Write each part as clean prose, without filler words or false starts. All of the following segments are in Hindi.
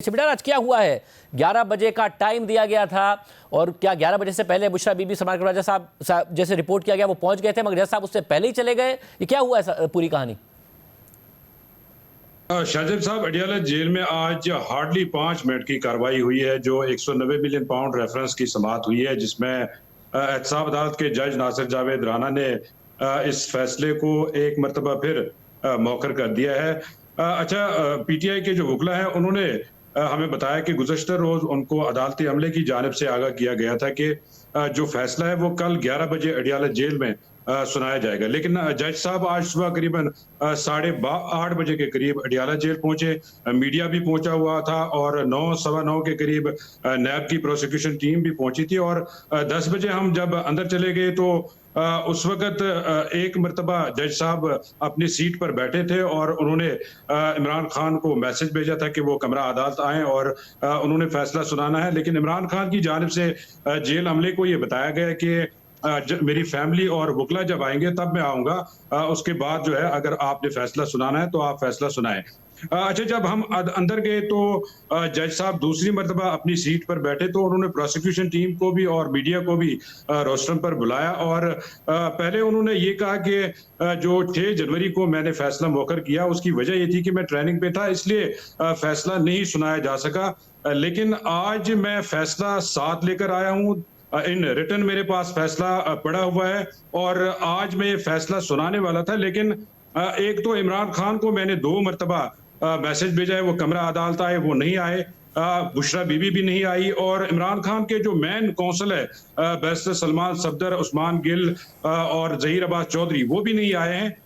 बेटा आज क्या हुआ है? 11 बजे का टाइम दिया गया था और क्या 11 बजे से पहले बुशरा बीबी सलमान राजा साहब जैसे रिपोर्ट किया गया वो पहुंच गए थे, मगर जज साहब उससे पहले ही चले गए? ये क्या हुआ है पूरी कहानी? शाहजेब साहब, अडियाला जेल में आज हार्डली 5 मिनट की कार्रवाई हुई है जो 190 मिलियन पाउंड रेफरेंस की समाअत हुई है, जिसमें एहतसाब अदालत के जज नासिर जावेद राना ने इस फैसले को एक मरतबा फिर मौखर कर दिया है। अच्छा, पीटीआई के जो वकला हैं उन्होंने हमें बताया कि गुज़श्ता रोज उनको अदालती अमले की जानिब से आगाह किया गया था कि जो फैसला है वो कल 11 बजे अडियाला जेल में सुनाया जाएगा, लेकिन जज साहब आज सुबह करीबन 8:30 बजे के करीब अडियाला जेल पहुंचे। मीडिया भी पहुंचा हुआ था और 9 सवा 9 के करीब नैब की प्रोसिक्यूशन टीम भी पहुंची थी और 10 बजे हम जब अंदर चले गए तो उस वक्त एक मरतबा जज साहब अपनी सीट पर बैठे थे और उन्होंने इमरान खान को मैसेज भेजा था कि वो कमरा अदालत आए और उन्होंने फैसला सुनाना है। लेकिन इमरान खान की जानिब से जेल अमले को ये बताया गया कि मेरी फैमिली और वकला जब आएंगे तब मैं आऊंगा, उसके बाद जो है अगर आपने फैसला सुनाना है तो आप फैसला सुनाएं। अच्छा, जब हम अंदर गए तो जज साहब दूसरी मरतबा अपनी सीट पर बैठे तो उन्होंने प्रोसिक्यूशन टीम को भी और मीडिया को भी रोस्टरम पर बुलाया और पहले उन्होंने ये कहा कि जो 6 जनवरी को मैंने फैसला मौखर किया उसकी वजह ये थी कि मैं ट्रेनिंग पे था, इसलिए फैसला नहीं सुनाया जा सका। लेकिन आज मैं फैसला साथ लेकर आया हूँ। इन रिटर्न मेरे पास फैसला पड़ा हुआ है और आज मैं ये फैसला सुनाने वाला था, लेकिन एक तो इमरान खान को मैंने 2 मरतबा मैसेज भेजा है वो कमरा अदालत आए, वो नहीं आए। बुशरा बीबी भी नहीं आई और इमरान खान के जो मेन कौंसल है बैरिस्टर सलमान सफदर, उस्मान गिल और जहीर अब्बास चौधरी, वो भी नहीं आए हैं।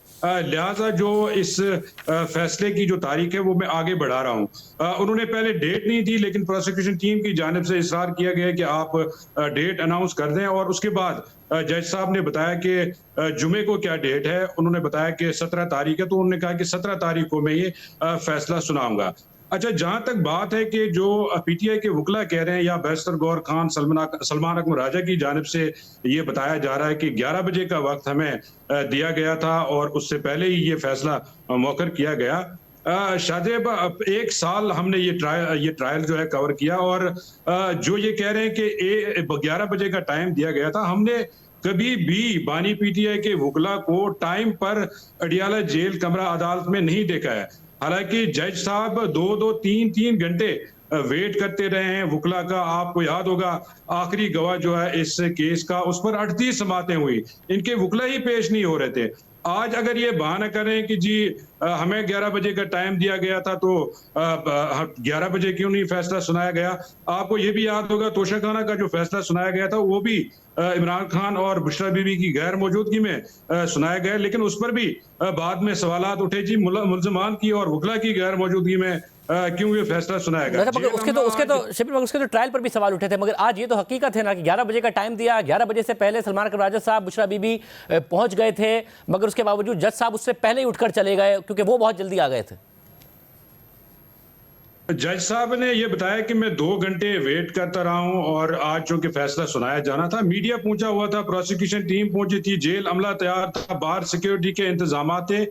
लिहाजा जो इस फैसले की जो तारीख है वो मैं आगे बढ़ा रहा हूँ। उन्होंने पहले डेट नहीं दी, लेकिन प्रोसिक्यूशन टीम की जानिब से इसरार किया गया कि आप डेट अनाउंस कर दें और उसके बाद जज साहब ने बताया कि जुमे को क्या डेट है। उन्होंने बताया कि 17 तारीख है, तो उन्होंने कहा कि 17 तारीख को मैं ये फैसला सुनाऊंगा। अच्छा, जहां तक बात है कि जो पीटीआई के वकला कह रहे हैं या बैरिस्टर गौहर खान, सलमान अकबर राजा की जानिब से ये बताया जा रहा है कि 11 बजे का वक्त हमें दिया गया था और उससे पहले ही ये फैसला मौखर किया गया। शाहजेब, 1 साल हमने ये ट्रायल जो है कवर किया और जो ये कह रहे हैं कि 11 बजे का टाइम दिया गया था, हमने कभी भी बानी पीटीआई के वकला को टाइम पर अडियाला जेल कमरा अदालत में नहीं देखा है। हालांकि जज साहब 2-2 3-3 घंटे वेट करते रहे हैं वकला का। आपको याद होगा आखिरी गवाह जो है इस केस का, उस पर 38 समातें हुई, इनके वकला ही पेश नहीं हो रहे थे। आज अगर ये बहाना करें कि जी हमें 11 बजे का टाइम दिया गया था तो 11 बजे क्यों नहीं फैसला सुनाया गया। आपको ये भी याद होगा तोशाखाना का जो फैसला सुनाया गया था वो भी इमरान खान और बुशरा बीबी की गैर मौजूदगी में सुनाया गया, लेकिन उस पर भी बाद में सवालात उठे जी मुल्जमान की और वकला की गैर मौजूदगी में क्यों ये फैसला सुनाया गया। मगर उसके तो ट्रायल पर भी सवाल उठे थे, मगर आज ये तो हकीकत है ना कि 11 बजे का टाइम दिया, 11 बजे से पहले सलमान अकबर राजा साहब, बुशरा बीबी पहुंच गए थे, मगर उसके बावजूद जज साहब उससे पहले ही उठकर चले गए क्योंकि वो बहुत जल्दी आ गए थे। जज साहब ने यह बताया कि मैं 2 घंटे वेट करता रहा हूं और आज चूंकि फैसला सुनाया जाना था, मीडिया पहुंचा हुआ था, प्रोसिक्यूशन टीम पहुंची थी, जेल अमला तैयार था, बाहर सिक्योरिटी के इंतजाम थे।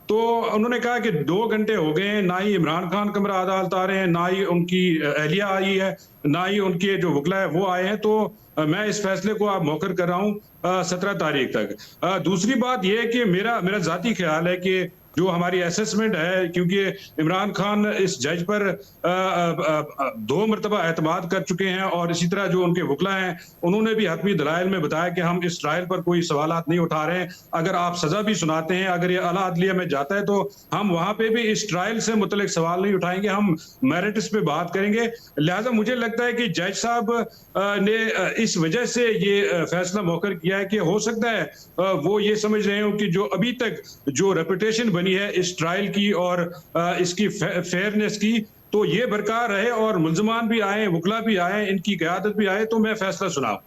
तो उन्होंने कहा कि 2 घंटे हो गए हैं, ना ही इमरान खान कमरा अदालत आ रहे हैं, ना ही उनकी अहलिया आई है, ना ही उनके जो वकला है वो आए हैं। तो मैं इस फैसले को आप मौखर कर रहा हूँ 17 तारीख तक। दूसरी बात यह है कि मेरा जाती ख्याल है कि जो हमारी असेसमेंट है, क्योंकि इमरान खान इस जज पर 2 मरतबा एतमाद कर चुके हैं और इसी तरह जो उनके वकला हैं उन्होंने भी हतमी दलाइल में बताया कि हम इस ट्रायल पर कोई सवालात नहीं उठा रहे हैं। अगर आप सजा भी सुनाते हैं, अगर ये आला अदलिया में जाता है तो हम वहां पे भी इस ट्रायल से मुतल्लिक सवाल नहीं उठाएंगे, हम मेरिट्स पे बात करेंगे। लिहाजा मुझे लगता है कि जज साहब ने इस वजह से ये फैसला मौखर किया है कि हो सकता है वो ये समझ रहे हो कि जो अभी तक जो रेपुटेशन बनी है इस ट्रायल की और इसकी फेयरनेस की, तो ये बरकरार रहे और मुल्जमान भी आए, वकला भी आए, इनकी क़यादत भी आए, तो मैं फैसला सुनाऊं।